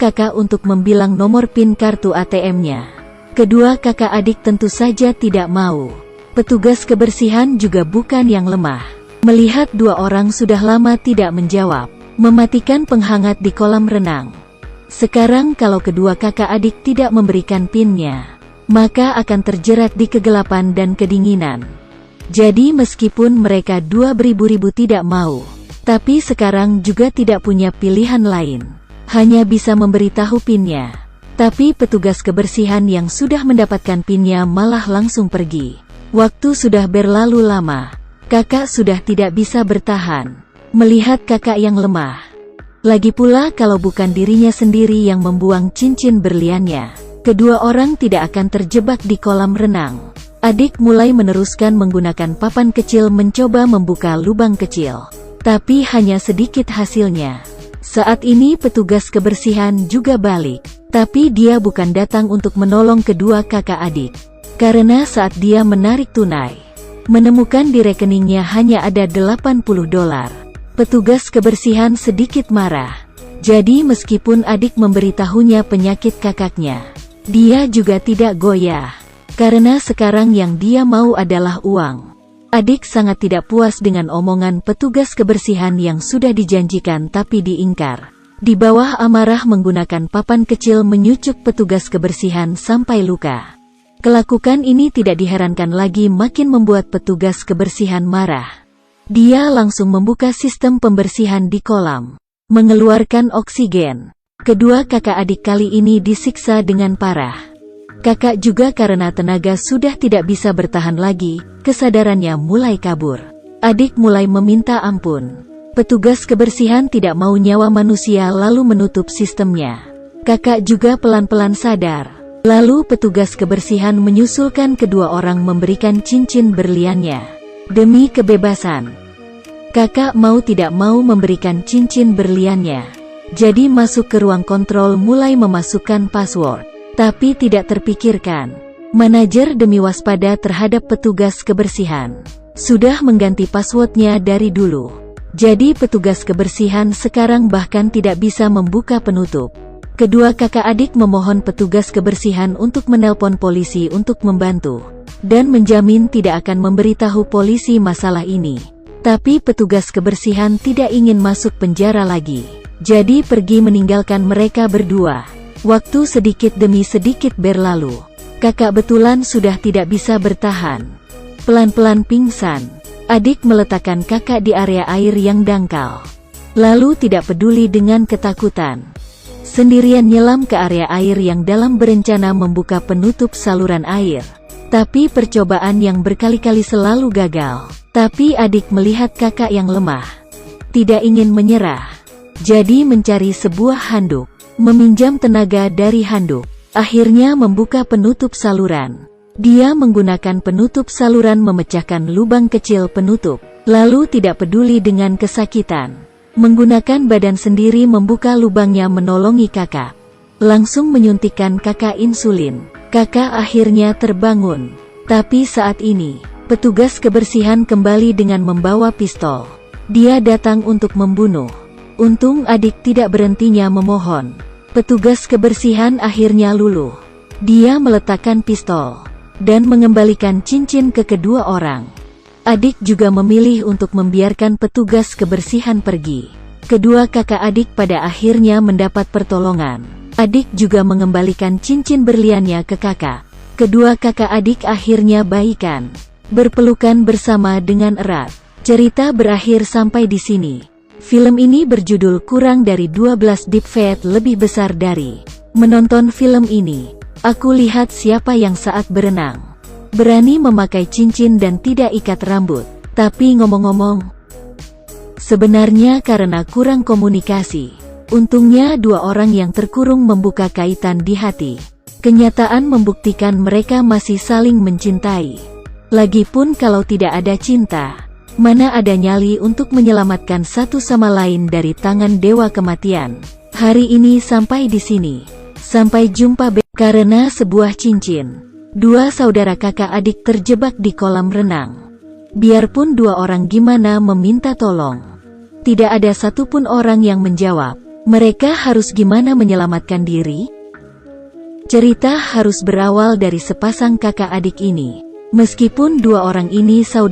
kakak untuk membilang nomor PIN kartu ATM-nya. Kedua kakak adik tentu saja tidak mau. Petugas kebersihan juga bukan yang lemah. Melihat dua orang sudah lama tidak menjawab, mematikan penghangat di kolam renang. Sekarang kalau kedua kakak adik tidak memberikan PIN-nya, maka akan terjerat di kegelapan dan kedinginan. Jadi meskipun mereka dua beribu-ribu tidak mau, tapi sekarang juga tidak punya pilihan lain. Hanya bisa memberitahu PIN-nya. Tapi petugas kebersihan yang sudah mendapatkan PIN-nya malah langsung pergi. Waktu sudah berlalu lama. Kakak sudah tidak bisa bertahan melihat kakak yang lemah. Lagi pula kalau bukan dirinya sendiri yang membuang cincin berliannya, kedua orang tidak akan terjebak di kolam renang. Adik mulai meneruskan menggunakan papan kecil mencoba membuka lubang kecil. Tapi hanya sedikit hasilnya. Saat ini petugas kebersihan juga balik. Tapi dia bukan datang untuk menolong kedua kakak adik. Karena saat dia menarik tunai, menemukan di rekeningnya hanya ada $80. Petugas kebersihan sedikit marah. Jadi meskipun adik memberitahunya penyakit kakaknya, dia juga tidak goyah. Karena sekarang yang dia mau adalah uang. Adik sangat tidak puas dengan omongan petugas kebersihan yang sudah dijanjikan tapi diingkar. Di bawah amarah menggunakan papan kecil menyucuk petugas kebersihan sampai luka. Kelakukan ini tidak diherankan lagi makin membuat petugas kebersihan marah. Dia langsung membuka sistem pembersihan di kolam, mengeluarkan oksigen. Kedua kakak adik kali ini disiksa dengan parah. Kakak juga karena tenaga sudah tidak bisa bertahan lagi, kesadarannya mulai kabur. Adik mulai meminta ampun. Petugas kebersihan tidak mau nyawa manusia lalu menutup sistemnya. Kakak juga pelan-pelan sadar. Lalu petugas kebersihan menyusulkan kedua orang memberikan cincin berliannya. Demi kebebasan. Kakak mau tidak mau memberikan cincin berliannya. Jadi masuk ke ruang kontrol mulai memasukkan password. Tapi tidak terpikirkan. Manajer demi waspada terhadap petugas kebersihan sudah mengganti passwordnya dari dulu. Jadi petugas kebersihan sekarang bahkan tidak bisa membuka penutup. Kedua kakak adik memohon petugas kebersihan untuk menelpon polisi untuk membantu. Dan menjamin tidak akan memberitahu polisi masalah ini. Tapi petugas kebersihan tidak ingin masuk penjara lagi. Jadi pergi meninggalkan mereka berdua. Waktu sedikit demi sedikit berlalu. Kakak betulan sudah tidak bisa bertahan. Pelan-pelan pingsan. Adik meletakkan kakak di area air yang dangkal. Lalu tidak peduli dengan ketakutan. Sendirian nyelam ke area air yang dalam berencana membuka penutup saluran air. Tapi percobaan yang berkali-kali selalu gagal. Tapi adik melihat kakak yang lemah. Tidak ingin menyerah. Jadi mencari sebuah handuk. Meminjam tenaga dari handuk. Akhirnya membuka penutup saluran. Dia menggunakan penutup saluran memecahkan lubang kecil penutup. Lalu tidak peduli dengan kesakitan. Menggunakan badan sendiri membuka lubangnya menolongi kakak. Langsung menyuntikkan kakak insulin. Kakak akhirnya terbangun. Tapi saat ini, petugas kebersihan kembali dengan membawa pistol. Dia datang untuk membunuh. Untung adik tidak berhentinya memohon. Petugas kebersihan akhirnya luluh. Dia meletakkan pistol dan mengembalikan cincin ke kedua orang. Adik juga memilih untuk membiarkan petugas kebersihan pergi. Kedua kakak adik pada akhirnya mendapat pertolongan. Adik juga mengembalikan cincin berliannya ke kakak. Kedua kakak adik akhirnya baikan, berpelukan bersama dengan erat. Cerita berakhir sampai di sini. Film ini berjudul Kurang dari 12 Deep Fate lebih besar dari. Menonton film ini, aku lihat siapa yang saat berenang berani memakai cincin dan tidak ikat rambut. Tapi ngomong-ngomong, sebenarnya karena kurang komunikasi. Untungnya dua orang yang terkurung membuka kaitan di hati. Kenyataan membuktikan mereka masih saling mencintai. Lagipun kalau tidak ada cinta, mana ada nyali untuk menyelamatkan satu sama lain dari tangan dewa kematian. Hari ini sampai di sini. Sampai jumpa karena sebuah cincin. Dua saudara kakak adik terjebak di kolam renang. Biarpun dua orang gimana meminta tolong, tidak ada satupun orang yang menjawab. Mereka harus gimana menyelamatkan diri? Cerita harus berawal dari sepasang kakak adik ini. Meskipun dua orang ini saudara